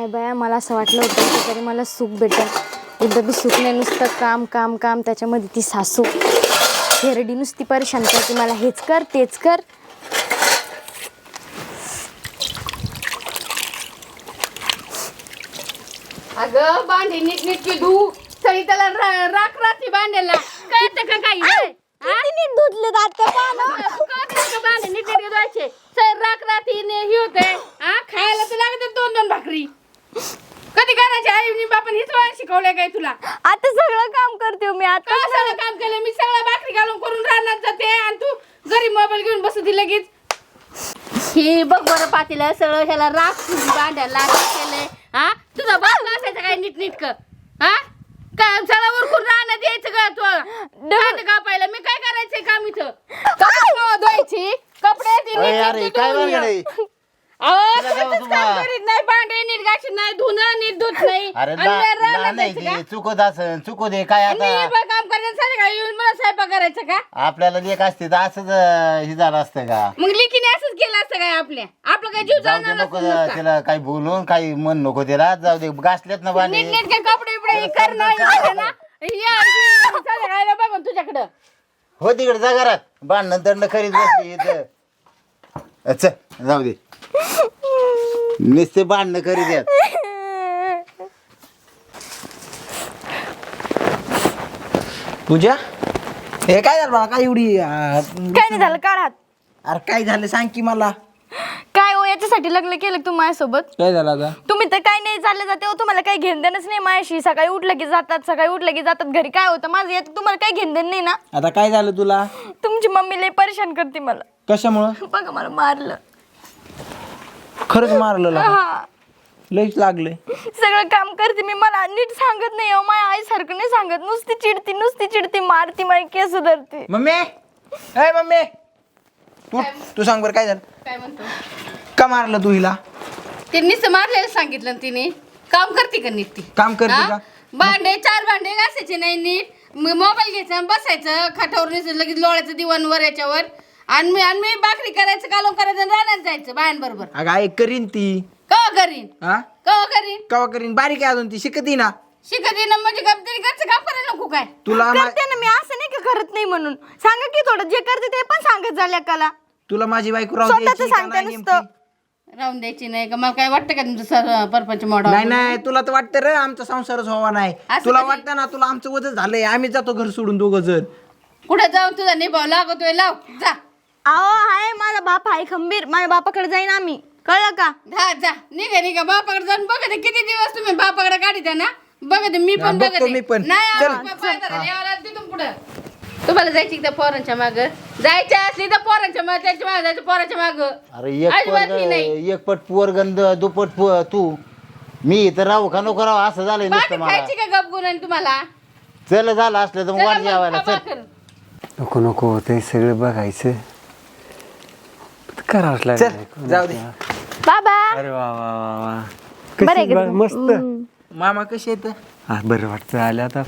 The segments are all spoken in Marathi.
काय बाया, मला असं वाटलं होतं की तरी मला सुख भेटेल. एकदा बी सुख नाही, नुसतं काम काम काम. त्याच्यामध्ये ती सासू हेरडी नुसती परेशान करते मला, हेच कर तेच कर. अगं भांडी नीट नीटकी धू, सगळी त्याला राख राखी भांड्याला. कळतं का काही? नीट धुतले जाते भांडे नीट नीटके धुवायचे. सर राख राखीने हे होते. खायला तर लागते 2-2 भाकरी. कधी करायची आई बापाने हीच वळण शिकवलंय काय तुला? आता सगळं काम करते मी. आता सगळं काम केलं मी, सगळं भाकरी घालून करून राहणार जाते आणि तू घरी मोबाईल घेऊन बसती लगेच. ही बघ बरं पातीला सगळं ह्याला राख भांड्याला केलंय. तुझा बाप असायचं काय नीट नीटक? काय सगळं उरकून राहण्यात यायचं का तू? का पाहिलं मी काय करायचंय काम इथं? धुवायची कपडे नाही, भांडे नीट घाशीत नाही, धुणं नीट धुत नाही. चुकत असन चुकू दे काय आता काम करायचं येऊन मला स्वयंपाक करायचं का? आपल्याला लेख असते तर असंच हे झालं असतं का? मग लिखीने असंच केलं असतं काय? आपलं काय जीव जाऊ दे जाणार नको त्याला काही बोलून काही मन नको त्याला. जाऊ दे घासलेत ना भांडे. नीट नीट कपडे बिपडे करणं ना बघून तुझ्याकडं. हो तिकडे जा घरात, भांडण तर करीत बसली इथं. अच्छा जाऊ दे, नुसते भांडणं करीत आहेत. पूजा हे काय झालं बा? काय एवढी काय नाही झालं, काढात. अरे काय झालं सांग की मला. काय हो, याच्यासाठी लग्न केलं तुम्ही माझ्यासोबत? काय झालं आता? तुम्ही तर काय नाही चालले जाते हो, तुम्हाला काही घेणं देणंच नाही माझ्याशी. सकाळी उठलं की जातात, सकाळी उठलं की जातात. घरी काय होतं माझं यात तुम्हाला काही घेणं देणं नाही ना. आता काय झालं तुला? तुमची मम्मी लय परेशान करते मला. कशामुळं? बघा मला मारलं. खरंच मारलं ला? हा, लईच लागले. सगळं काम करते मी, मला नीट सांगत नाही हो. माझ्या आई सारखं नाही सांगत, नुसती चिडती मारती, माझी केस धरते. मम्मी ए मम्मी तू सांग बरं काय झालं? काय म्हणतो? का मारलं तू हिला? ते नुसतं मारलेलं सांगितलं ना तिने. काम करते का नीट ती? काम करते का? भांडे 4 भांडे घासायचे नाही नीट. मोबाईल घ्यायचा आणि बसायचं खाटावर, लगेच लोळायचं दिवाणवर याच्यावर. आणि मी भाकरी करायचं, कालवण करायचं आणि रानात जायचं बायांबरोबर. अगं आई करीन ती. कवा करीन? हा कवा करीन? कवा करीन? बारीक आहे अजून ती, शिकती ना. शिकत ना म्हणजे काम तरी घरचं काम करायला नको काय? तुला करते ना मी, असं नाही की करत नाही म्हणून. सांगा की थोडं जे करते ते पण सांगत झाल्या काला. तुला माझी बायको राहू स्वतःच द्यायची का सांगते नाही नुसतं. नेमकी? राहून द्यायची नाही का? मला काय वाटतं का तुमचं परपंच मोडा? नाही नाही, तुला तर वाटतं रे आमचा संसारच व्हावा नाही. असं तुला कधी- वाटतं ना तुला आमचं वजन झालंय, आम्ही जातो घर सोडून 2 जण. कुठे जाऊन तुझा निभाव लागतोय, लाव जा. अहो हाय, माझा बाप आहे खंबीर. माझ्या बापाकडे जाईन आम्ही, कळलं का? जा निघा बापाकडे जाऊन बघा ते किती दिवस तुम्ही बापाकडे गाडी द्या ना. बघा ते मी हा, पण बघतो बघते. मी पण. नाही चल. तिथून पुढं तुम्हाला जायची त्या पोरांच्या माग जायच्या असली तर पोरांच्या माग, त्याच्या माग जायचं पोरांच्या माग. अरे एक पट पोरगंद दुपट तू. मी इथं राहू का नको राहू असं झालंय नुसतं मला. खायची का गपगुण आणि तुम्हाला? चल झालं असलं तर वाट जेवायला चल. नको नको ते सगळं बघायचं करावंच चल लागेल. जाऊ दे. बाबा अरे वा वा वा वा बरं आहे कशी का बा- मस्त. मामा कसे येत? हा बरं वाटतं आलं आता.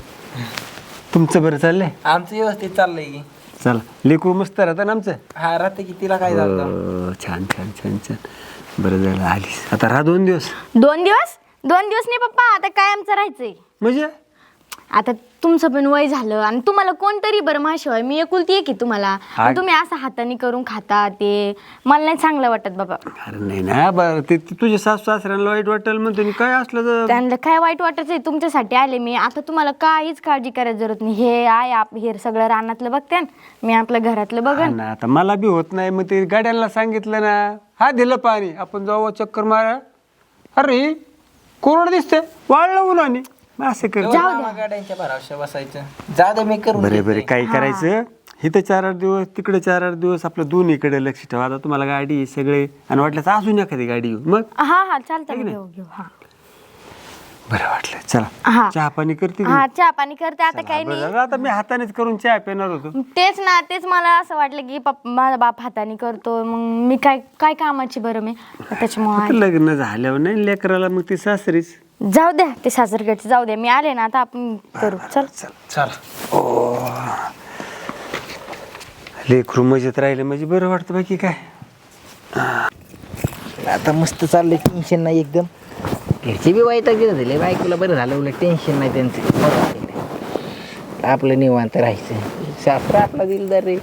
तुमचं बरं चाललंय? आमचं व्यवस्थित चाललंय की. चला लेकरू मस्त राहतं ना आमचं. हा राहते की. तिला काय झालं? छान छान छान छान. बरं झालं आलीस. आता राहा 2 दिवस. 2 दिवस? 2 दिवस नाही पप्पा, आता कायमचं राहायचंय. म्हणजे आता तुमचं पण वय झालं आणि तुम्हाला कोणतरी बरं माझ्याशिवाय मी एकुलती आहे की तुम्हाला. आणि तुम्ही असं हाताने करून खाता ते मला नाही चांगलं वाटत बाबा. अरे नाही ना बरं ते तुझ्या सासू सासऱ्यांना वाईट वाटेल म्हणते मी काय असलं तर. त्यांना काय वाईट वाटत आहे, तुमच्यासाठी आले मी. आता तुम्हाला काहीच काळजी करायची जरूरत नाही. हे आहे हे सगळं रानातलं बघते, मी आपलं घरातलं हा बघन. ना, आता मला बी होत नाही मग ते गाड्यांना सांगितलं ना, हा दिलं पाणी आपण जाऊ चक्कर मारा. अरे कोरड दिसते वाळलं उन्हाने असं कर. गाड्यांच्या भरावशा बसायचं. जा दे मी करून बरे बरे काही करायचं इथं 4-8 दिवस तिकडे 4-8 दिवस आपलं दोन्हीकडे लक्ष ठेवा. आता तुम्हाला गाडी आहे सगळे आणि वाटलं तर अजून एखादी गाडी घेऊ मग. हा चालतं, घेऊ हा. बरं वाटलं चला. हा चहा पाणी करते की? हा चहा पाणी करते आता. काही बरं नाही, झालं, आता मी हातानेच करून चहा पिणार होतो. तेच मला असं वाटलं की माझा बाप हाताने करतो, मग मी काय कामाची बरं मी त्याच्यामुळे. आता लग्न झाल्यावर नाही लेकराला मग ती सासरीच. जाऊ द्या ते सासरकडचे, जाऊ द्या. मी आले ना आता आपण करू. चल चल. लेकरू मजेत राहिलं म्हणजे बरं वाटतं. बाकी काय आता मस्त चाललंय, टेन्शन नाही एकदम. घरचे बी वाईट झाले बायकोला बरं झालं उलट टेन्शन नाही त्यांचं आपलं निवांत राहायचं सासरा आपला दिलदार रे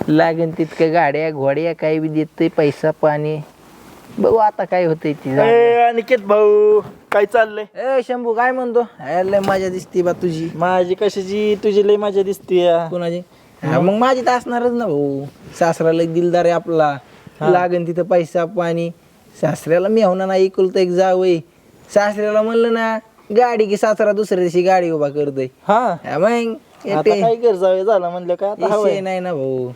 लागेल तितकं गाड्या घोड्या काही बी देतंय पैसा पाणी बघू आता काय होतंय ती अनिकेत भाऊ काय चाललंय ए शंभू काय म्हणतो लय मजा दिसते बा तुझी माझी कशाची तुझी लय मजा दिसते कोणाची मग माझी तर असणारच ना भाऊ सासराला एक दिलदार आहे आपला लागेल तिथं पैसा पाणी सासऱ्याला मी होणार नाही इकुलतं एक जावय सासऱ्याला म्हणलं ना गाडी की सासरा दुसऱ्या दिवशी गाडी उभा करतोय हा मग आता काय घर जावे झालं म्हणलं काय आता हवंय. विषय नाही ना भाऊ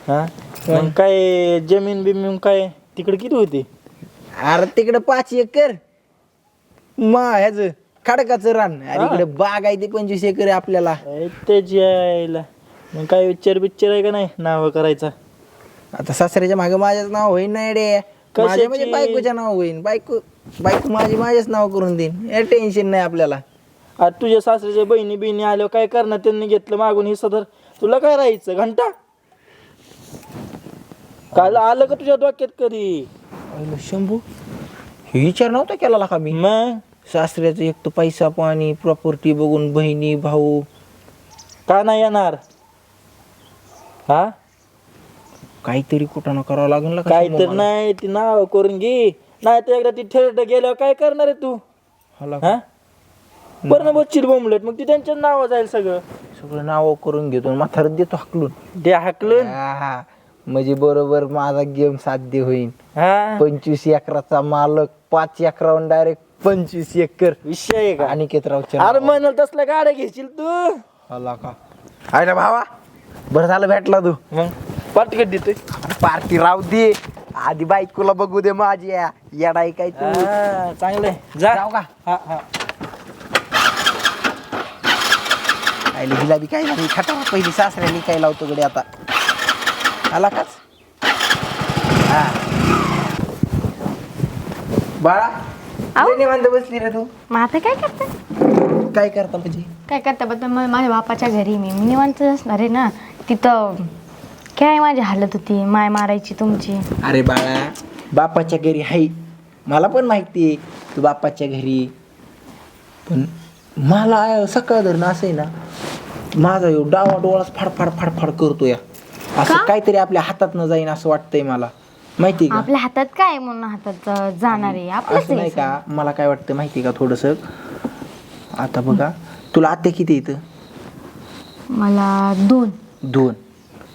हा मग काय जमीन बिमीन काय तिकडे किती होती अरे तिकडे 5 एकर ह्याच खडकाचं रान आणि इकडे बाग आहे ते 25 एकर आहे आपल्याला त्याची यायला मग काय विचार बिच्चार आहे का नाही नाव करायचा आता सासऱ्याच्या मागे माझ्याच नाव होईन ना रे माझ्या म्हणजे बायकोच्या नाव होईन बायको माझ्याच नाव करून देईन टेन्शन नाही आपल्याला आता तुझ्या सासऱ्याच्या बहिणी बिहिणी आल्यावर काय करणार त्यांनी घेतलं मागून हिस्सा तर तुला काय राहायचं घंटा काल आलं का तुझ्या डोक्यात कधी शंभू हे विचार नव्हता केला का मी मग सासऱ्याचं एक तर पैसा पाणी प्रॉपर्टी बघून बहिणी भाऊ का नाही येणार हा काहीतरी कुठं ना करावं लागेल ना काय तर नाही ती नाव करून घे नाही तर एकदा ती ठेरट गेल्यावर काय करणार आहे तू हा बरं बच्चील बोंबलट मग ती त्यांच्या नाव जाईल सगळं सगळं नाव करून घेतो म्हातारत देतो हाकलून ते हाकलं हा म्हणजे बरोबर माझा गेम साध्य होईल हा 25 एकराचा मालक 5 एकरावर डायरेक्ट 25 एकर विषय आहे का अनिकेतरावच्या अरे म्हणाल तसल्या गाड्या घेशील तू आला का अरे भावा बरं झालं भेटला तू मग पाठकट देतोय पार्टी राहू दे आधी बायकोला बघू दे माझी येडाय काय तू चांगलंय जा जाऊ का हा हा आईला हिला बी काय झाली खटारा पहिली सासऱ्याने काय लावतो गडे आता आला काच हा बाळा निवांत बसली रे तू मग आता काय करता काय करता म्हणजे काय करता बद्दल माझ्या बापाच्या घरी मी निवांत असणार आहे ना तिथं काय माझी हालत होती माय मारायची तुमची अरे बाळा बापाच्या घरी आहे मला पण माहिती आहे तू बापाच्या घरी पण मला सकाळ धरणं असं आहे ना माझा डावा डोळाच फाडफाड फाडफाड करतो या असं काहीतरी आपल्या हातात न जाईन असं वाटतंय मला माहिती आहे का आपल्या हातात काय म्हणून हातात जाणार आहे आपलंच असं नाही आहे. का मला काय वाटतं माहिती आहे का थोडंसं आता बघा तुला आत्या किती येतं मला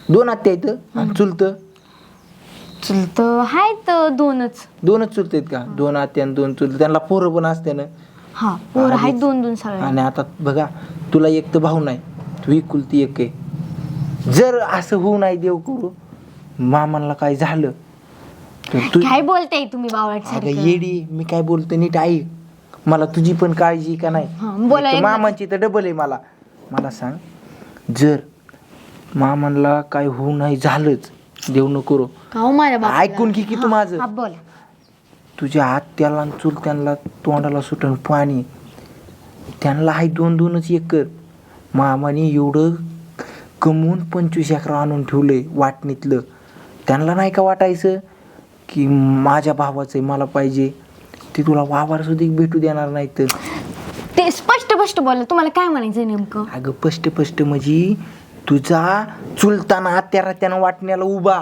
दोन आत्या येतं आणि चुलतं चुलत आहेत दोनच चुलत आहेत का 2 आत्या आणि 2 चुलत त्यांना पोरं पण असते ना हा पोर आहेत 2 सगळे आणि आता बघा तुला एक तर भाऊ नाही तू एकुलती एक आहे जर असं होऊ नाही देव करू मामाला काय झालं तर तू काय बोलताय तुम्ही बावळट अगं सारखं येडी मी काय बोलतो नीट ऐक मला तुझी पण काळजी का नाही बोला एक तर एकदा. मामांची तर डबल आहे मला सांग जर मामांना काय होऊ नाही झालंच देव न करू का हो माझ्या बापाला? ऐकून की तू माझं हा बोला तुझ्या आत्याला आणि चुलत्यांना तोंडाला सुटून पाणी त्यांना आहे 2-2 एकर मामाने एवढं कमवून 25 एकर आणून ठेवलंय वाटणीतलं त्यांना नाही का वाटायचं की माझ्या भावाचं आहे मला पाहिजे ते तुला वावर सुद्धा भेटू देणार नाही तर ते स्पष्ट बोला तुम्हाला काय म्हणायचं नेमकं अगं स्पष्ट म्हणजे तुझा चुलताना आत्याला त्यानं वाटण्याला उभा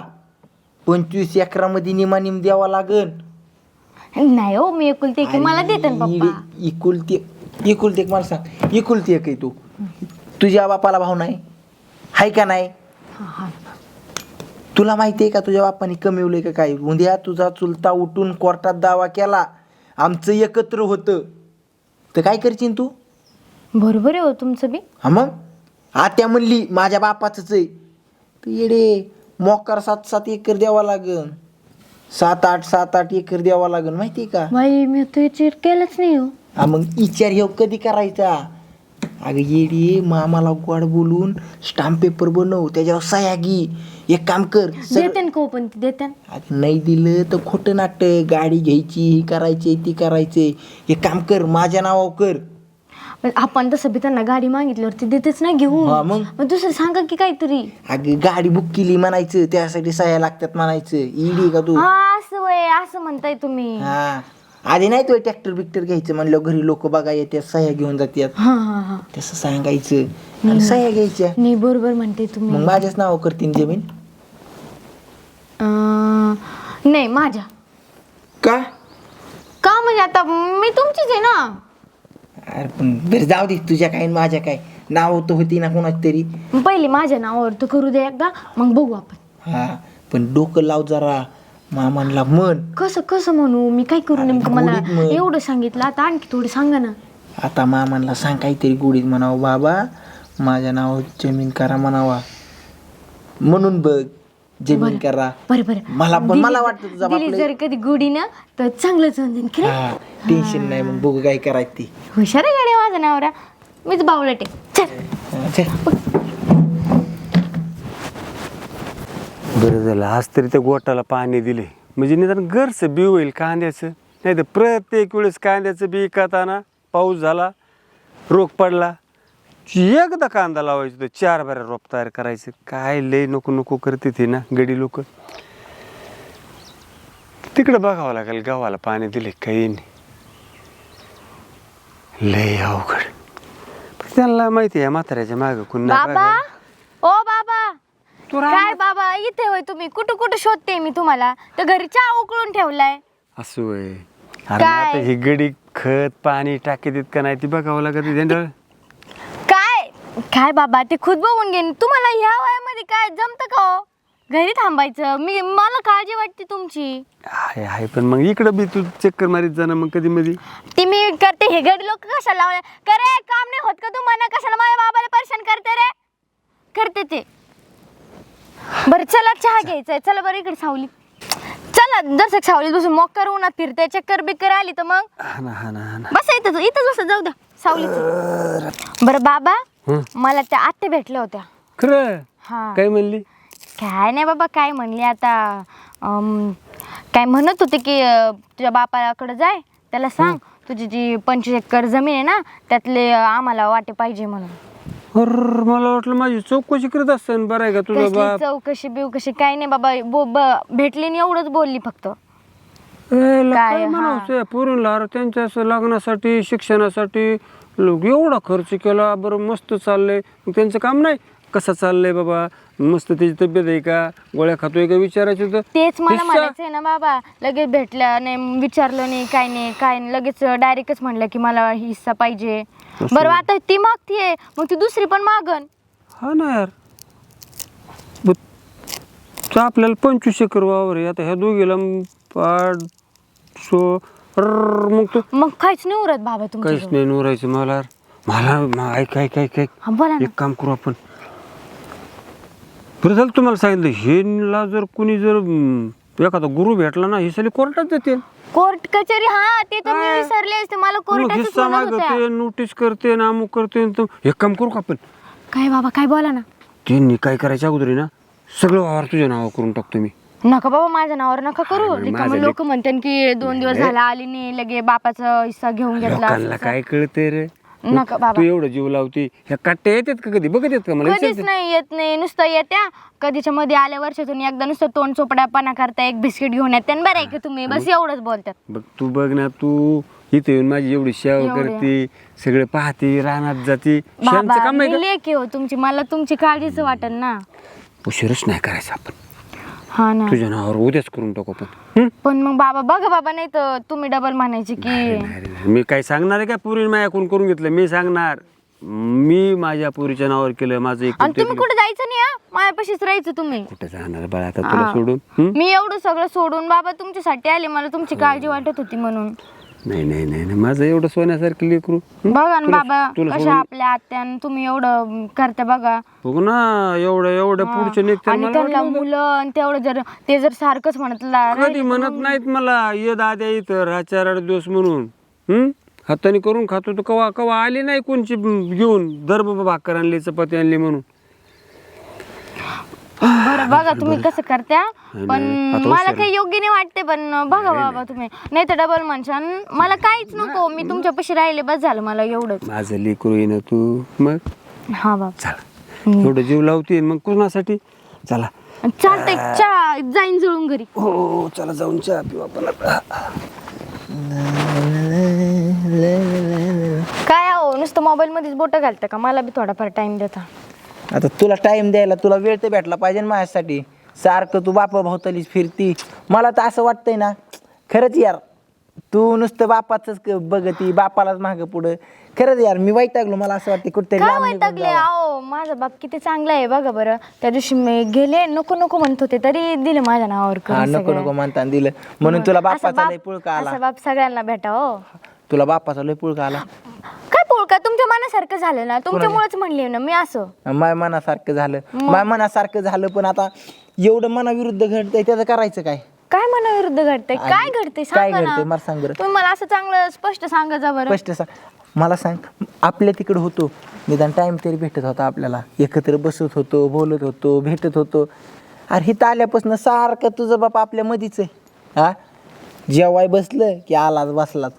25 एकरामध्ये निमानिम द्यावा लागल नाही हो मी एकुलती एक मला देते ना पप्पा इकुलती एक मला सांग इकुलती एक आहे तू तुझ्या बापाला भाऊ नाही हाय का नाही तुला माहिती आहे का तुझ्या बापाने कमवलंय का काय उद्या तुझा चुलता उठून कोर्टात दावा केला आमचं एकत्र होतं तर काय करशील तू बरोबर आहे हो तुमचं बी हा मग आत्या म्हणली माझ्या बापाचंच आहे तर येडे मोकार 7-7 एकर द्यावा लागन 7-8 एकर द्यावा लागन माहिती का बाई मी तो विचार केलंच नाही हो हा मग विचार हे कधी करायचा अगं येडी मामाला गोड बोलून स्टाम्प पेपर बनव त्याच्यावर सह्या घे एक काम कर देते का हो पण ती देते अगं नाही दिलं तर खोटं नाटक गाडी घ्यायची ही करायची ती करायचे एक काम कर माझ्या नावावर कर पण आपण तसं बी त्यांना गाडी मागितल्यावर ती देतेच ना घेऊन हा मग मग दुसरं सांगा की काहीतरी अगं गाडी बुक केली म्हणायचं त्यासाठी सह्या लागतात म्हणायचं इडी का तू हा असं वय असं म्हणताय तुम्ही हा आधी नाही तो ट्रॅक्टर बिक्टर घ्यायचं म्हणलं घरी लोक बघा येते सह्या घेऊन जातात हा हा हा तसं सांगायचं आणि सह्या घ्यायच्या नाही बरोबर म्हणते तुम्ही. मग माझ्याच नाव करतील जमीन. नाही माझ्या का का म्हणजे आता मी तुमचीच आहे ना. अरे पण बरं जाऊ दे तुझ्या काय आणि माझ्या काय नाव तर होती ना कोणाची तरी. पहिले माझ्या नावावर तर करू दे एकदा मग बघू आपण. हा पण डोकं लाव जरा मामांना म्हण. कसं कसं म्हणू मी काय करू नेमकं मला गोडीत म्हण. एवढं सांगितलं आता आणखी थोडं सांगा ना. आता मामांना सांग काहीतरी गोडीत म्हणावं बाबा माझ्या नाव जमीन करा म्हणावा म्हणून बघ जमीन करा. बरं बरं मला पण मला वाटतं तुझा दिली बाप जर कधी गुढी ना तर चांगलंच होऊन जाईल की रे. हा टेन्शन नाही मग बघू काय करायचं ती. हुशार आहे गाडी माझा नवरा मीच बावळट आहे. चल हा, चल. बरं झालं आज तरी त्या गोटाला पाणी दिले म्हणजे निदान घरचं बी होईल कांद्याचं. नाही तर प्रत्येक वेळेस कांद्याचं बी खाताना पाऊस झाला रोग पडला एकदा कांदा लावायचा तर 4 बाऱ्या रोप तयार करायचं. काय लय नको नको करते ते ना गडी लोक. तिकडे बघावं लागेल गावाला पाणी दिले काही नाही. लय अवघड. पण त्यांना माहिती आहे म्हाताऱ्याच्या मागं कोण नाही बाबा बघायला. ओ बाबा काय बाबा इथे होय तुम्ही कुठं कुठं शोधते मी तुम्हाला तर घरी चहा उकळून ठेवलाय. असं होय. अरे मग आता ही गडी खत पाणी टाकी देत का नाही ती बघावं लागत झेंडा. काय काय बाबा ते खुद बघून घेईन तुम्हाला ह्या वयामध्ये काय जमतं का हो घरी थांबायचं. मला काळजी वाटते तुमची. आहे आहे पण मग इकडं बी तू चक्कर मारीत जा ना मग कधी मध्ये. ती मी करते हे गडी लोक कशाला लावले करे काम नाही होत का तुम्हाला कशाला माझ्या बाबाला परेशान करते रे. करते ते. बरं चला चहा घ्यायचंय चला बरं इकडे सावली चला जसं सावलीत बसून मोक्कर उन्हात फिरते चक्कर बिक्कर आली तर मग हा ना हा ना हा ना. बस इथंच इथंच बस जाऊ द्या सावलीत. बरं बाबा मला त्या आत्या भेटल्या होत्या. खरं हा काय म्हणली. काय नाही बाबा काय म्हणली आता काय म्हणत होते की तुझ्या बापाकडे जाय त्याला सांग तुझी जी 25 एकर जमीन आहे ना त्यातले आम्हाला वाटे पाहिजे म्हणून. अरे मला वाटलं माझी चौकशी करत असतं. बरं आहे का तुझा कसली बाप. चौकशी बिवकशी काय नाही बाबा भेटली नाही एवढंच बोलली फक्त. काय काय, म्हणावं पोरींला अरे त्यांच्या असं लग्नासाठी शिक्षणासाठी लोक एवढा खर्च केला. बरं मस्त चाललंय मग त्यांचं काम नाही कसं चाललंय बाबा मस्त त्याची तब्येत आहे का गोळ्या खातोय का विचारायचं तर तेच मला म्हणायचंय ना बाबा लगेच भेटलं नाही विचारलं नाही काय नाही लगेच डायरेक्टच म्हणलं की मला हिस्सा पाहिजे. बरं आता ती मागतीये मग ती दुसरी पण मागन. हा ना यार. आपल्याला 25 एकर वावर आहे आता ह्या दोघीला 500 मग काहीच नाही उरत बाबा तुमच्या काहीच नाही उरायचं मला. मला ऐक ऐक ऐक ऐक बोला ना. एक काम करू आपण. बरं झालं तुम्हाला सांगितलं हेला जर कुणी जर एखादा गुरु भेटला ना हे सगळे कोर्टात जाते. कोर्ट कचेरी हा ते तर मी विसरले असते मला कोर्टातच हिस्सा म्हणत होत्या. मागते नोटीस करते ना अमुक करते एक काम करू का आपण. काय बाबा काय बोला ना. त्यांनी काय करायच्या अगोदर ना सगळं वावर तुझ्या नावा करून टाकतो मी. नका बाबा माझ्या नावावर नका करू. माझं लोक म्हणतात की 2 दिवस झाला आली नाही लगे बापाचा हिस्सा घेऊन घेतला. लोकांना काय कळते रे. नका बाबा. तू एवढं जीव लावते ह्या काट्या येतात का कधी बघत येत का मला कधीच नाही येत नाही नुसतं येत्या कधीच्या मध्ये आल्या वर्षातून एकदा नुसतं तोंड चोपडापणा करता एक बिस्किट घेऊन येते बरं आहे का तुम्ही बस एवढंच बोलतात. बघ तू बघ ना तू इथे येऊन माझी एवढी सेवा करते सगळे पाहते रानात जाते. बाबा काम आहे मी लेकी हो तुमची मला तुमची काळजीच वाटत ना. उशीरच नाही करायचं आपण हा ना तुझ्या नावावर उद्याच करून टाकू आपण. पण मग बाबा बघा बाबा नाही तर तुम्ही डबल म्हणायचे की मी काय सांगणार आहे का पुरी माझ्याकडून करून घेतलं मी सांगणार मी माझ्या पुरीच्या नावावर केलं माझं एक. आणि तुम्ही कुठे जायचं नाही हा माझ्यापाशीच राहायचं तुम्ही. कुठे जाणार बाळा आता तुला सोडून. मी एवढं सगळं सोडून बाबा तुमच्यासाठी आले मला तुमची काळजी वाटत होती म्हणून. नाही नाही नाही नाही माझं एवढं सोन्यासारखं लेकरू. बघा ना बाबा कशा आपल्या आत्यान तुम्ही एवढं करता बघा. बघ ना एवढं पुढचे निघते आणि त्यांना मुलं आणि तेवढं जर ते जर सारखंच कधी म्हणत नाहीत मला ये दाद्या इथं 4-8 दिवस म्हणून. हाताने करून खातो तर कवा कवा आली नाही कोणची घेऊन दर बाबा भाकर आणली चपाती आणली म्हणून. बरं बघा तुम्ही कसं करत्या पण मला काही योग्य नाही वाटते पण बघा बाबा तुम्ही नाही तर डबल म्हणशान मला काहीच नको मी तुमच्यापाशी राहिले बस झालं मला एवढंच. माझं लेकरू येईन तू मग. हा बाबा चला एवढं जीव लावते मग कोणासाठी. चला चालतंय चहा जाईन जळून घरी. हो चला जाऊन चहा पिऊ आपण आता. काय हो नुसतं मोबाईल मध्येच बोटं घालतं का? मला बी थोडाफार टाइम देता. आता तुला टाइम द्यायला तुला वेळ तर भेटला पाहिजे ना माझ्यासाठी. सारखं तू बापा भावतालीच फिरती. मला तर असं वाटतंय ना, खरंच यार तू नुसतं बापाच बघती, बापालाच मागं पुढं. खरंच यार मी वैतागलो. मला असं वाटतं कुठतरी काय लांब निघून वैतागले? जावं. अहो माझा बाप किती चांगला आहे बघा बरं. त्या दिवशी मी गेले नको नको म्हणत होते तरी दिले माझ्या नावावर हा करून नको सगळं. नको म्हणताना दिलं म्हणून तुला असं बापाचा बाप- लय पुळका आला. असा बाप सगळ्यांना भेटा हो. तुला बापाचा लय पुळका आला. काय पोळका तुमच्या मनासारखं झालं ना, तुमच्यामुळेच म्हणले ना मी असं. माय मनासारखं झालं, माय मनासारखं झालं, पण आता एवढं मनाविरुद्ध घडतंय त्याचं करायचं काय? काय मनाविरुद्ध घडतंय? काय घडतंय काय सांगा घडतंय ना. मला सांग बरं. तुम्ही मला असं चांगलं स्पष्ट सांगा जा बरं. स्पष्ट सांग मला. सांग आपल्या तिकडं होतो निदान टाइम तरी भेटत होता आपल्याला. एकत्र बसत होतो, बोलत होतो, भेटत होतो. अरे हिथं आल्यापासून सारखं तुझं बाप आपल्या मधीच आहे. हा जेवाय बसलं की आलाच बसलाच,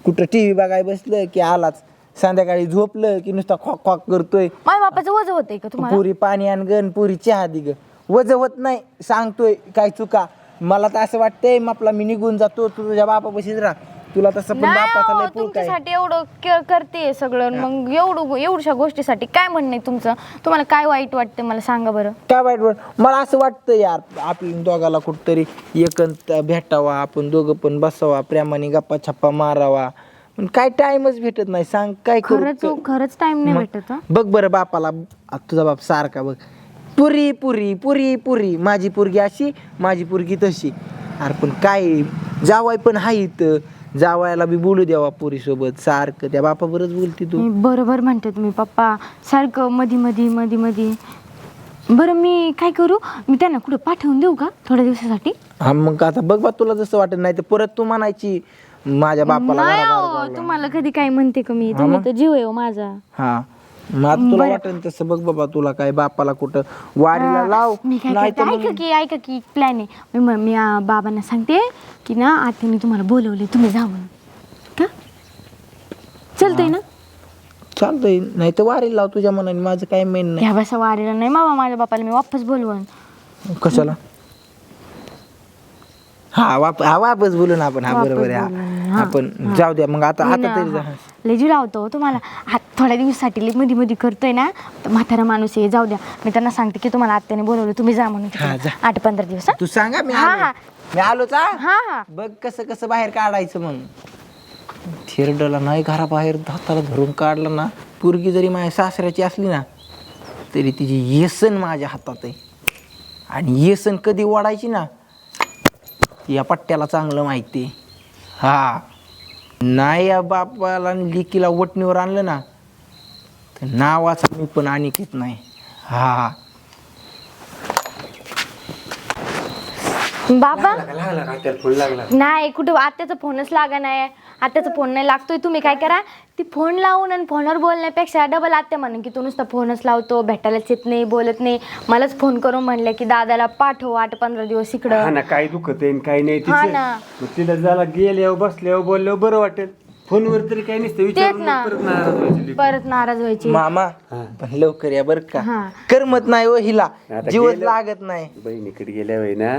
कुठं टी व्ही बघाय बसलं की आलाच, संध्याकाळी झोपलं की नुसता खॉक खॉक करतोय. माझ्या बापाचं वजन होतंय का तुम्हाला? पुरी पाणी आण गण, पुरी चहा दि ग. वजन होत नाही सांगतोय काय चुका. मला तर असं वाटतंय आपला मी निघून जातो, तू तुझ्या बापापाशीच राहा. तुला तसं पण नाही बापाचा हो, लय पुळका आहे. तुमच्यासाठी एवढं करते सगळं, मग एवढ्या गोष्टीसाठी काय म्हणणं आहे तुमचं? तुम्हाला काय वाईट वाटतं मला सांगा बरं. काय वाईट वाट मला असं वाटतं यार आपल्या दोघाला कुठतरी एकंत भेटावा, आपण दोघं पण बसावा, प्रेमाने गप्पा छप्पा मारावा. पण काय टाइमच भेटत नाही. सांग काय करू? खरंच टाइम नाही भेटत हं? बघ बरं बापाला, तुझा बाप सारखा बघ, पुरी पुरी पुरी पुरी, माझी पोरगी अशी, माझी पोरगी तशी. अरे पण काय जावाय पण हाय इथं, जावायला बी बोलू द्यावा पुरी सोबत. सारखं त्या बापा बरंच बोलती तू. बरोबर म्हणते तुम्ही पप्पा, सारखं मधी मधी मधी मधी. बरं मी काय करू, मी त्यांना कुठं पाठवून देऊ का थोड्या दिवसासाठी? हा मग आता बघ बा तुला जसं वाटत. नाही तर परत तू म्हणायची माझ्या बापाला नाही घराबाहेर हो, काढलं. तुम्हाला कधी काय म्हणते का मी? तुम्ही तर जीव आहे हो माझा. हा मग आता तुला वाटेल तसं बघ बाबा. तुला काय बापाला कुठं वारीला लाव. मी काय नाही करते, ऐका की प्लॅन आहे. मी बाबांना सांगते की ना आत्याने तुम्हाला बोलवले, तुम्ही जा म्हणून. का चालतंय ना? चालतंय. नाही तर वारीला लाव तुझ्या मनाने. माझं काय मेन नाही. ह्या बसा वारीला नाही मामा, माझ्या बापाला मी वापस बोलवून. कशाला? हा वापस बोलू ना आपण. हा बरोबर आहे. आपण जाऊ द्या मग. आता तरी जा. लय जीव लावतो तुम्हाला. थोड्या दिवसासाठी लय मध्ये मध्ये करतोय ना, तर म्हातारा माणूस आहे, जाऊ द्या. मी त्यांना सांगते की तुम्हाला आत्याने बोलवलं, तुम्ही जा म्हणून हा, जा. 8-15 दिवस. तू सांगा मी हा, आलो. हा. मी आलोच हा. हा हा बघ कसं कसं बाहेर काढायचं. मग थेरडला नाही घराबाहेर हाताला धरून काढलं ना, पोरगी जरी माझ्या सासऱ्याची असली ना तरी तिची येसन माझ्या हातात आहे. आणि येसन कधी ओढायची ना या पट्ट्याला चांगलं माहिती. हा नाही या बापाला आणि लिकीला वटणीवर आणलं ना तर नावाचा मी पण अनिकेत नाही. हा बाबा फोन लागला. नाही, कुठं आत्याचा फोनच लागा नाही. आत्याचा फोन नाही लागतोय. तुम्ही काय करा, ती फोन लावून आणि फोनवर बोलण्यापेक्षा डबल आत्या म्हणून की तू नुसता फोनच लावतो, भेटायलाच येत नाही, बोलत नाही. मलाच फोन करून म्हणले की दादाला पाठव 8-15 दिवस इकडं. हा ना, काय दुखत आहे काही नाही हा तिचं. ना. मग तिला जरा गेल्यावर बसल्यावर बोलल्यावर बरं वाटेल. फोनवर तरी काही नसतं तेच विचारून ना. मग परत नाराज व्हायची. परत नाराज व्हायची. मामा पण लवकर या बर का. हा. करमत नाही हो हिला, आता जीवच गेलं. लागत नाही. बहिणीकडे गेल्या वेळी ना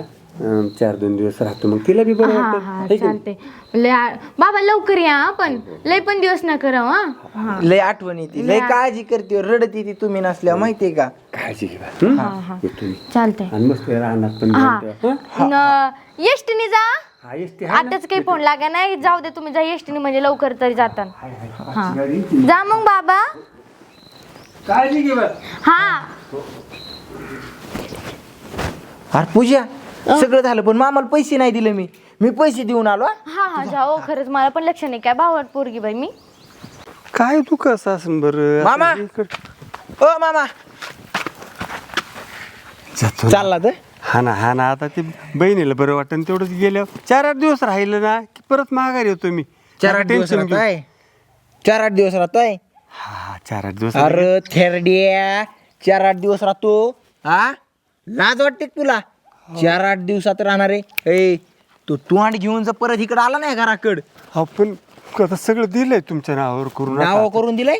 4-2 दिवस राहतो, मग तिला बी बरं हा वाटतं. हा है की नाही? चालते. बाबा लवकर या हा, पण लय पण दिवस ना करा हा. लय आठवण येते, लय काळजी करते, रडत येते तुम्ही नसल्या माहितीये का. काळजी घे बा. हा. येतो मी. चालतंय. आणि मस्त राहणार पण हा हं? एसटीने जा. हा एसटी हा ना. आताच काही फोन लागा नाही, जाऊ दे तुम्ही जा एसटीने, म्हणजे लवकर तरी जाता. हाय, हाय. हा. आजची गाडी येते. जा मग बाबा. काळजी घे बा. हा अरे पूजा सगळं झालं पण मामाला पैसे नाही दिले. मी पैसे देऊन आलो. हा हा जाओ. खरंच मला पण लक्ष नाही काय भावात पोरगी बाई मी. काय तू कसं असन बरं मामा. आता इकडं- ओ मामा जातो ना. चालला तर. हा ना आता ते बहिणीला बरं वाटतं तेवढंच गेल्यावर 4-8 दिवस राहिलं ना की परत माघारी येतो मी. 4-8 दिवस टेन्शन घेऊ. राहताय. 4-8 दिवस राहताय. हा 4-8 दिवस. अरे थेरड्या 4-8 दिवस राहतो. हा लाज वाटते का तुला? 4-8 दिवसात राहणार आहे. तू तोंड घेऊन जर परत इकडे आला नाही घराकड. आपण आता सगळं दिलंय तुमच्या नावावर करून. नाव करून दिलंय.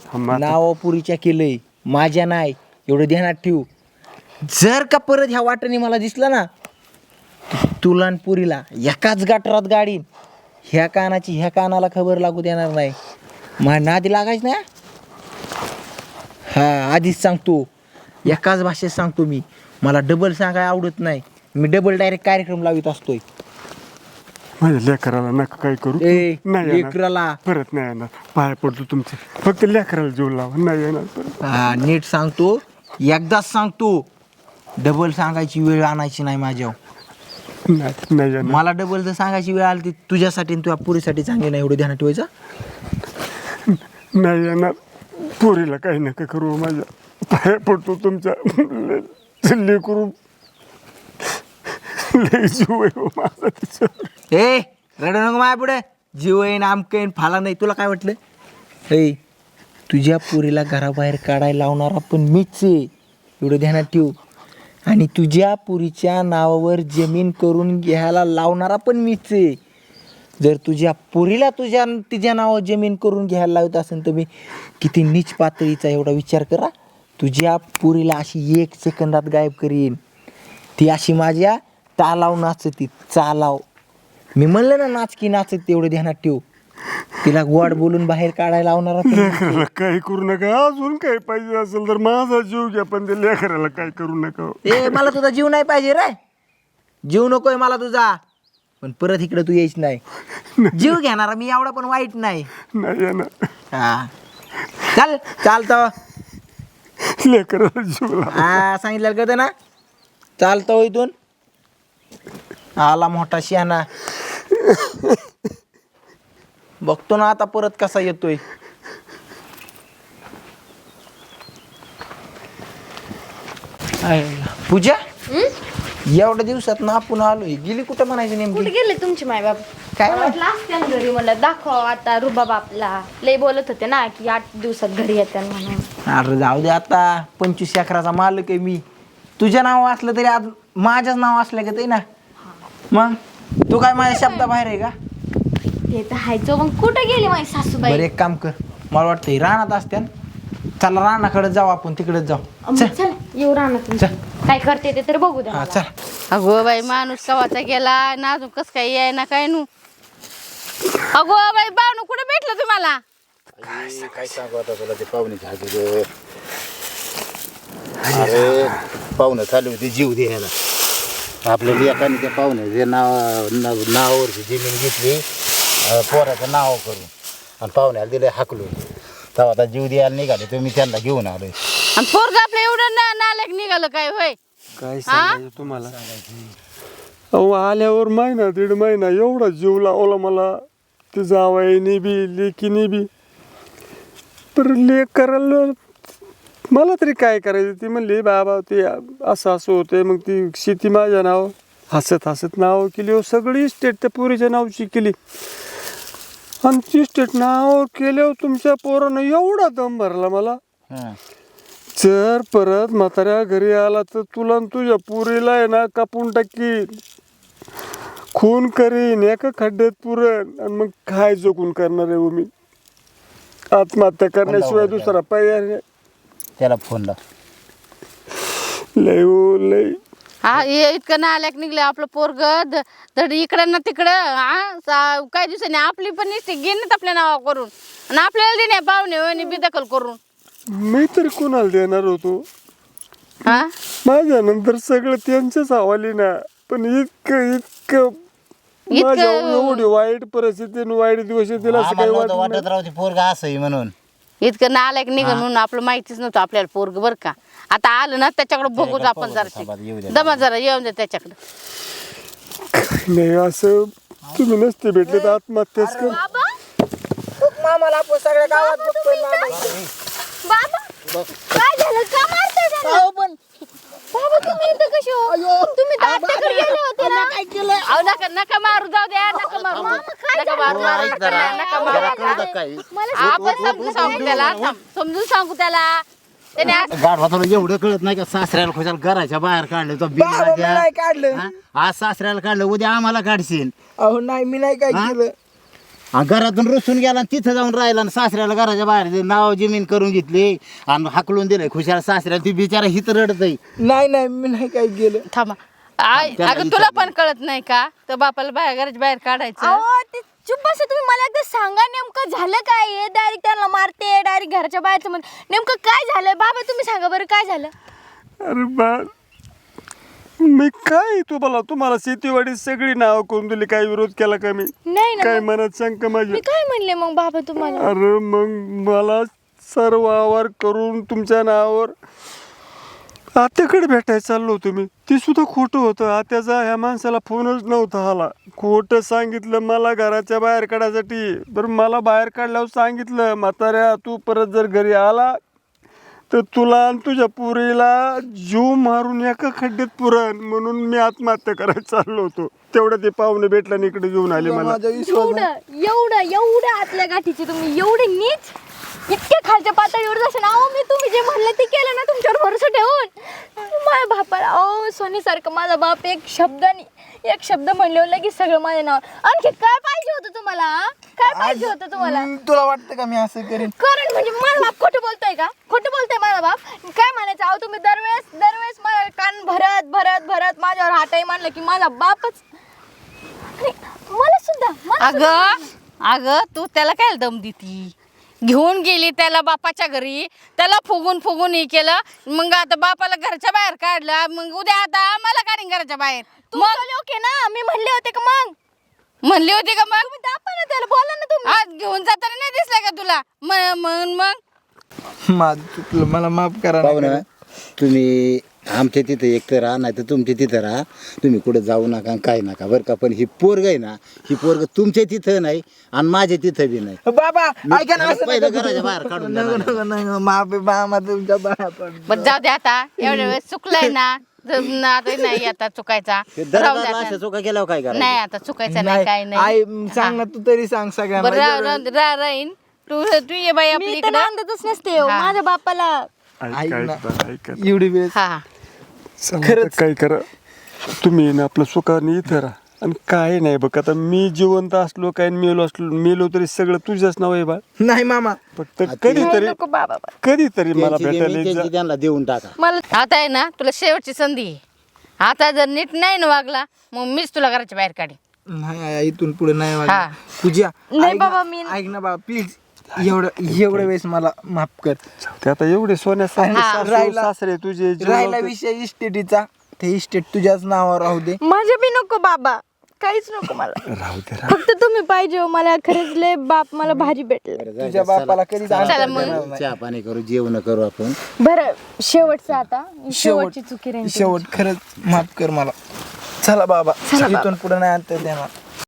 हा, मग आता- नाव पुरीच्या केलंय, माझ्या नाही. एवढं ध्यानात ठेवू. जर का परत ह्या वाटेने मला दिसला ना तुला आणि पुरीला एकाच गटारात गाडीन. ह्या कानाची ह्या कानाला खबर लागू देणार नाही. माझ्या नादी लागायच ना. हा आधीच सांगतो, एकाच भाषेत सांगतो मी. मला डबल सांगाय आवडत नाही. मी डबल डायरेक्ट कार्यक्रम लावित असतोय. माझ्या लेकराला नका काय करू. ए नाही येणार. लेकराला परत नाही येणार. पाय पडतो तुमचे. फक्त लेकराला जीव लावा. नाही येणार परत. हा नीट सांगतो, एकदाच सांगतो. डबल सांगायची वेळ आणायची नाही माझ्यावर. नाही येणार. मला डबल जर सांगायची वेळ आली ती तुझ्यासाठी आणि तुझ्या पुरीसाठी चांगली नाही, एवढं ध्यानात ठेवायचं. नाही येणार. पोरीला काही नका करू. माझ्या पाय पडतो तुमच्या. लेकरू लय जीव आहे हो माझा तिच्यावर. ए रडू नको माझ्या पुढे. जीव येईन आमकं येईन फाला नाही. तुला काय वाटलं? ए तुझ्या पुरीला घराबाहेर काढायला लावणारा पण मीच आहे, एवढं ध्यानात ठेव. आणि तुझ्या पुरीच्या नावावर जमीन करून घ्यायला लावणारा पण मीच आहे. जर तुझ्या पुरीला तिच्या नावावर जमीन करून घ्यायला लावत असेल तर मी किती नीच पातळीचा एवढा विचार करा. तुझ्या पुरीला अशी 1 सेकंदात गायब करीन. ती अशी माझ्या तालाव नाचती. चालाव मी म्हणलं ना नाचकी नाचत, तेवढं ध्यानात ठेव. तिला गोड बोलून बाहेर काढायला लावणारा पण लेकराला काही करू नका. अजून काही पाहिजे असेल तर माझा जीव घ्या, पण ते लेकराला काही करू नका. ए मला तुझा जीव नाही पाहिजे रे. जीव नकोय मला तुझा, पण परत इकडे तू यायच नाही. जीव घेणारा मी एवढा पण वाईट नाही. नाही येणार. हा चल चालतं. लेकराला जीव लावा. हा सांगितलं का ना. चालतं हो इथून. आला मोठा शहाणा. बघतो ना आता परत कसा येतोय. पूजा एवढ्या दिवसात ना आपण आलोय, गेली कुठं म्हणायचं कुठे नेमकी? गेले तुमचे माय बाप? काय मला वाटलं असत्या ना घरी. मला दाखव आता रुबाब आपला. लय बोलत होते ना की 8 दिवसात घरी येतात म्हणून. अरे जाऊ दे आता. 25 एकराचा मालक आहे मी. तुझ्या नाव असलं तरी आज माझ्याच नाव असलं का ते ना. मग तू काय माझ्या शब्दाबाहेर आहे का? ते तर हायचो. मग कुठे गेली माझी सासूबाई? बरं एक काम कर, मला वाटतं रानात असत्या. चला रानाकडे जाऊ आपण, तिकडेच जाऊ. चल येऊ राहणार. चल. काय करते ते तर बघू द्या हा मला. चल. अगो बाई माणूस कवाचा गेला ना, अजून कस काय याय ना काय नू. अगो बाई बावणू कुठे भेटलं तुम्हाला? काय सांगू आता तुला ते पाहुण्याची हाती. अरे पाहुणं चालू होती जीव द्यायला. आपल्या लेकाने त्या पाहुण्याचे नावावरची जमीन घेतली पोराचं नाव करून, आणि पाहुण्याला दिलं हाकलून. तेव्हा आता जीव द्यायला निघाले तुम्ही त्यांना घेऊन आलोय. आणि पोरग आपलं एवढं नालायक निघालं काय होय? काय सांगायचं तुम्हाला? अहो आल्यावर महिना 1.5 महिना एवढा जीव लावला मला. ते जावयाने बी लेकीने बी. पर लेक करायला मला तरी काय करायचं. ती म्हणली बाबा ते असं होतंय. मग ती शेती माझ्या नाव हसत हसत नाव केली. हो सगळी स्टेट त्या पोरीच्या नावची केली. आणि ती स्टेट नाव केल्यावर तुमच्या पोरानं एवढा दम भरला मला. जर परत म्हाताऱ्या घरी आला तर तुला तुझ्या पुरीला आहे ना कापून टाकीन, खून करीन, एका खड्ड्यात पुरण. आणि मग काय जगून करणार आहे मी? आत्महत्या करण्याशिवाय दुसरा पर्याय नाही. त्याला फोन लाव. लय हो लय. हा हे इतकं नालायक निघलं आपलं पोरग. धड इकडं ना तिकडं. काही दिवसांनी आपली पण निष्ठे घेण्यात आपल्या नावा करून, आणि आपल्याला देणे पाहुणे बेदखल करून. मी तरी कोणाला देणार होतो? हा माझ्या नंतर सगळं त्यांच्याच हवाली ना. पण इतकं माझ्या एवढी वाईट परिस्थिती, वाईट दिवस येतील असं काही आम्हाला वाटत वाटत राहते पोरगा असंही म्हणून. इतकं नालायक निघन म्हणून आपलं माहितीच नव्हतं आपल्याला पोरग. बरं का आता आलं ना त्याच्याकडे बघूच आपण जरा. दमा जरा येऊन दे त्याच्याकडे. नाही असं तुम्ही नसते भेटले तर आत्महत्याच कर. मामाला आपण सगळ्या गावात बघतोय. बाबा काय झालं? का मारताय त्याला? बाबा तुम्ही इथं कशी हो? तुम्ही तर आत्याकडे गेले होते ना. काय केलं? अहो नका नका मारू, जाऊ द्या. नका मारू, नका मारू, नका मारू. आपण समजून सांगू त्याला. समजून सांगू त्याला. त्याने गाढवा तुला एवढं कळत नाही का? सासऱ्याला खुशाल घराच्या बाहेर काढले तो बिन बाबा, मी नाही काढलं. आज सासऱ्याला काढलं, उद्या आम्हाला काढशील. अहो नाही मी नाही काय हा? केलं. घरातून रुसून गेला आणि तिथं जाऊन राहिला, आणि सासऱ्याला घराच्या बाहेर नाव जमीन करून घेतली आणि हाकलून दिलंय खुशाल सासऱ्याला. ती बिचारा हित रडतय. नाही मी नाही काय केलं. थांबा. अगं तुला पण कळत नाही का? तर बापाला बाहेर घराच्या बाहेर काढायचं. अहो, ते चुप बसा तुम्ही. मला एकदा सांगा नेमकं झालं काय आहे. डायरेक्ट त्यांना मारते, डायरेक्ट घरच्या बाहेरचं म्हणते. नेमकं काय झालं बाबा, तुम्ही सांगा बरं काय झालं. अरे बाळ, मी काय तुम्हाला शेतीवाडी सगळी नाव करून दिली. काय विरोध केला का मी? नाही ना काय मग. मनात शंका माझी? मी काय म्हणले मग बाबा तुम्हाला? अरे मग मला सर्व आवार करून तुमच्या नावावर आत्याकडे भेटायला चाललो होतो मी. ती सुद्धा खोटं होतं. आत्याचा ह्या माणसाला फोनच नव्हता आला. खोटं सांगितलं मला घराच्या बाहेर काढायसाठी. बरं मला बाहेर काढल्यावर सांगितलं, म्हाताऱ्या तू परत जर घरी आला तर तुला आणि तुझ्या पुरीला जीव मारून एका खड्ड्यात पुरण, म्हणून मी आत्महत्या करायला चाललो होतो. तेवढं ते पाहुणे भेटला आणि इकडे घेऊन आले मला. एवढं आतल्या गाठीचे तुम्ही, एवढे नीच, इतक्या खालच्या पातळीवर जाशील. अहो मी तुम्ही जे म्हणलं ते केलं ना तुमच्यावर भरोसा ठेवून. माझ्या बापाला अहो सोनीसारखं माझा बाप एक शब्द म्हणले लगेच सगळं माझ्या नाव. आणखी काय पाहिजे होतं तुम्हाला? काय पाहिजे होतं तुम्हाला? तुला वाटतं का मी असं करेन? कारण म्हणजे माझा बाप खोटं बोलतोय का? खोटं बोलतोय माझा बाप? काय म्हणायचं? अहो तुम्ही दरवेळेस माझा कान भरत माझ्यावर हातही मानलं की माझा बापच. आणि मला सुद्धा अगं तू त्याला काय दम देती? घेऊन गेली त्याला बापाच्या घरी, त्याला फुगून हे केलं. मग आता बापाला घरच्या बाहेर काढलं. मग उद्या आता आम्हाला काढीन घरच्या बाहेर. मग ओके ना, मी म्हणले होते का? मग म्हणली होती का? मग तुम्ही दापा ना त्याला, बोला ना तुम्ही. आज घेऊन जाताना नाही दिसलं का तुला? मग माझं चुकलं, मला माफ करा ना. पाहुणा तुम्ही आमच्या तिथं एक तर राहा, नाही तर तुमच्या तिथं राहा. तुम्ही कुठं जाऊ नका, काय नका बरं का. पण ही पोरग आहे ना, ही पोरग तुमच्या तिथं नाही आणि माझ्या तिथं बी नाही. बाबा ऐका ना, असं पहिलं नका घराच्या करू. बाहेर काढून नको, द्या. नको, नको, माफ आहे मामा, तुमच्या बाया पण. बरं जाऊ दे आता. एवढ्या वेळेस चुकलंय ना, आता नाही आता चुकायचा. ते राहू दे दरबारला आता. अशा चुका केल्यावर काय करायचं? नाही आता चुकायचं नाही, काय नाही. आई सांग ना, तू तरी सांग सगळ्यांना. बरं राहीन. तू ये बाई आपली मी तर इकडं. नांदतच नसते हो. हा. माझ्या बापाला ऐक ना. ऐका एवढी वेळ हा खरंच काय करा तुम्ही ना, आपलं सुखाने इथं राहा. आणि काय नाही बघ, आता मी जिवंत असलो काय मेलो तरी सगळं तुझ्याच नाव आहे बा. नाही मामा. फक्त कधीतरी नको बाबा. कधीतरी मला त्यांची भेटायला जमीन येत जा. त्यांची त्यांना देऊन टाका. मला आता आहे ना, तुला शेवटची संधी आहे. आता जर नीट नाही ना वागला मग मीच तुला घराच्या बाहेर काढीन. नाही, इथून पुढे नाही हा. वागणार. पूजा नाही ऐक ना, बाबा, मी- ऐक ना बाबा प्लीज. एवढ्या वेळेस मला माफ कर. ते आता एवढे सोन्यासारखे हा. सासरे तुझे जीव राहिला लावते. विषय इस्टेटीचा, ते इस्टेट तुझ्याच नावावर राहू दे. माझे बी नको बाबा, काहीच नको मला. राहू दे फक्त तुम्ही पाहिजे हो. मला खरंच लय बाप मला भारी भेटलं. तुझ्या बापाला कधीच चला मग. चहा पाणी करू, जेवण करू आपण. बरं शेवटचं आता, शेवटची चुकी राहील. शेवट खरंच माफ कर मला. चला बाबा, इथून पुढे नाही आणता येणार.